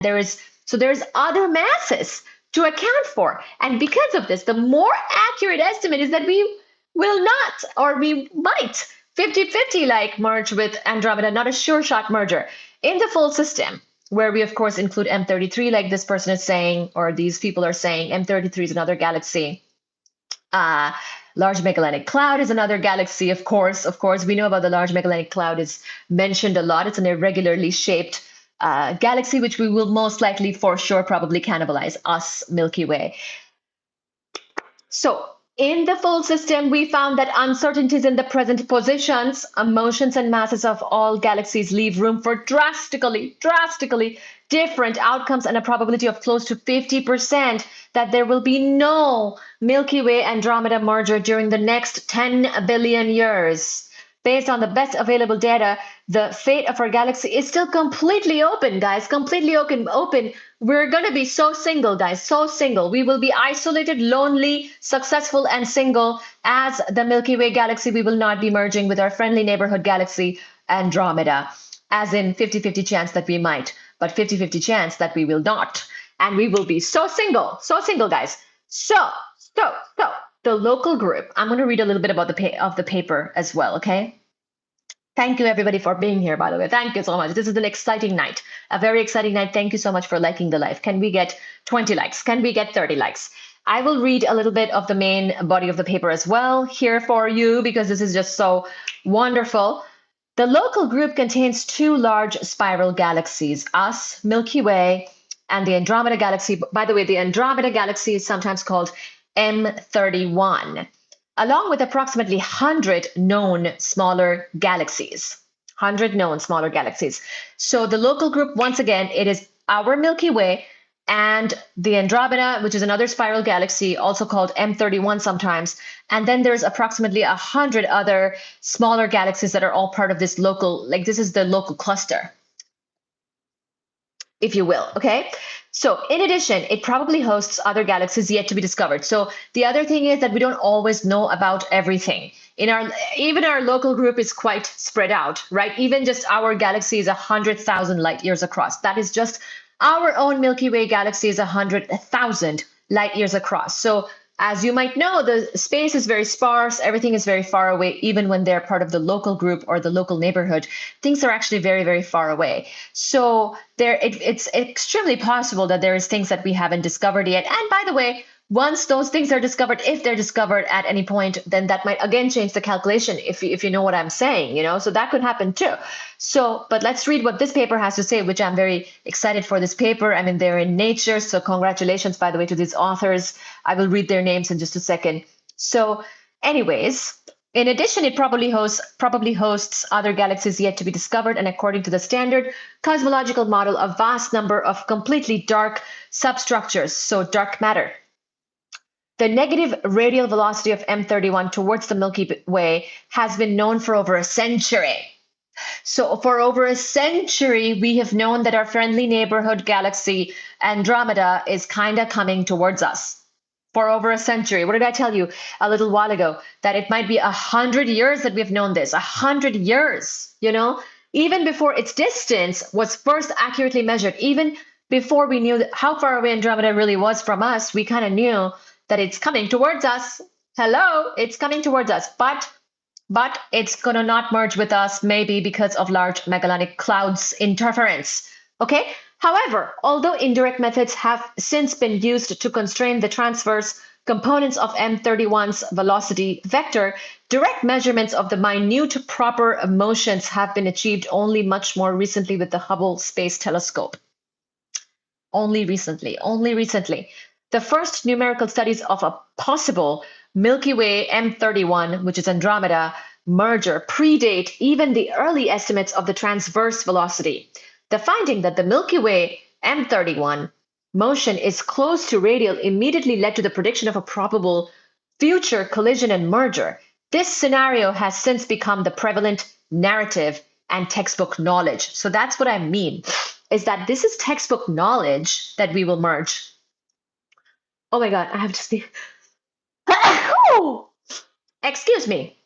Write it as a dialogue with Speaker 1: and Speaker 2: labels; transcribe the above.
Speaker 1: There's other masses to account for. And because of this, the more accurate estimate is that we will not, or we might 50-50 like merge with Andromeda, not a sure shot merger in the full system, where we of course include M33, like this person is saying, or these people are saying. M33 is another galaxy. Large Magellanic Cloud is another galaxy, of course. We know about the Large Magellanic Cloud. Is mentioned a lot. It's an irregularly shaped galaxy, which we will most likely, for sure, probably cannibalize us, Milky Way. So in the full system, we found that uncertainties in the present positions, motions, and masses of all galaxies leave room for drastically different outcomes and a probability of close to 50% that there will be no Milky Way Andromeda merger during the next 10 billion years. Based on the best available data, the fate of our galaxy is still completely open, guys, completely open. We're going to be so single, guys, so single. We will be isolated, lonely, successful, and single as the Milky Way galaxy. We will not be merging with our friendly neighborhood galaxy, Andromeda, as in 50-50 chance that we might, but 50-50 chance that we will not. And we will be so single, guys. So the local group, I'm going to read a little bit about the paper as well, okay? Thank you, everybody, for being here, by the way. Thank you so much. This is an exciting night, a very exciting night. Thank you so much for liking the live. Can we get 20 likes? Can we get 30 likes? I will read a little bit of the main body of the paper as well here for you, because this is just so wonderful. The local group contains two large spiral galaxies, us, Milky Way, and the Andromeda galaxy. By the way, the Andromeda galaxy is sometimes called M31, along with approximately 100 known smaller galaxies. 100 known smaller galaxies. So the local group, once again, it is our Milky Way and the Andromeda, which is another spiral galaxy, also called M31 sometimes. And then there's approximately 100 other smaller galaxies that are all part of this local, like this is the local cluster, if you will, okay? So in addition, it probably hosts other galaxies yet to be discovered. So the other thing is that we don't always know about everything. Even our local group is quite spread out, right? Even just our galaxy is 100,000 light years across. That is just our own Milky Way galaxy is 100,000 light years across. So as you might know, the space is very sparse. Everything is very far away. Even when they're part of the local group or the local neighborhood, things are actually very, very far away. So it's extremely possible that there is things that we haven't discovered yet. And by the way, once those things are discovered, if they're discovered at any point, then that might again change the calculation, if you know what I'm saying, you know, so that could happen too. So, but let's read what this paper has to say, which I'm very excited for this paper. I mean, they're in Nature, so congratulations, by the way, to these authors. I will read their names in just a second. So anyways, in addition, it probably hosts other galaxies yet to be discovered, and according to the standard cosmological model, a vast number of completely dark substructures, so dark matter. The negative radial velocity of M31 towards the Milky Way has been known for over a century. So for over a century, we have known that our friendly neighborhood galaxy, Andromeda, is kind of coming towards us. For over a century. What did I tell you a little while ago? That it might be 100 years that we've known this. 100 years, you know? Even before its distance was first accurately measured, even before we knew how far away Andromeda really was from us, we kind of knew that it's coming towards us. Hello, it's coming towards us, but it's gonna not merge with us, maybe because of Large Magellanic Cloud's interference, okay? However, although indirect methods have since been used to constrain the transverse components of M31's velocity vector, direct measurements of the minute proper motions have been achieved only much more recently with the Hubble Space Telescope. Only recently. The first numerical studies of a possible Milky Way M31, which is Andromeda, merger predate even the early estimates of the transverse velocity. The finding that the Milky Way M31 motion is close to radial immediately led to the prediction of a probable future collision and merger. This scenario has since become the prevalent narrative and textbook knowledge. So that's what I mean, is that this is textbook knowledge that we will merge. Oh my God, I have to see. Excuse me.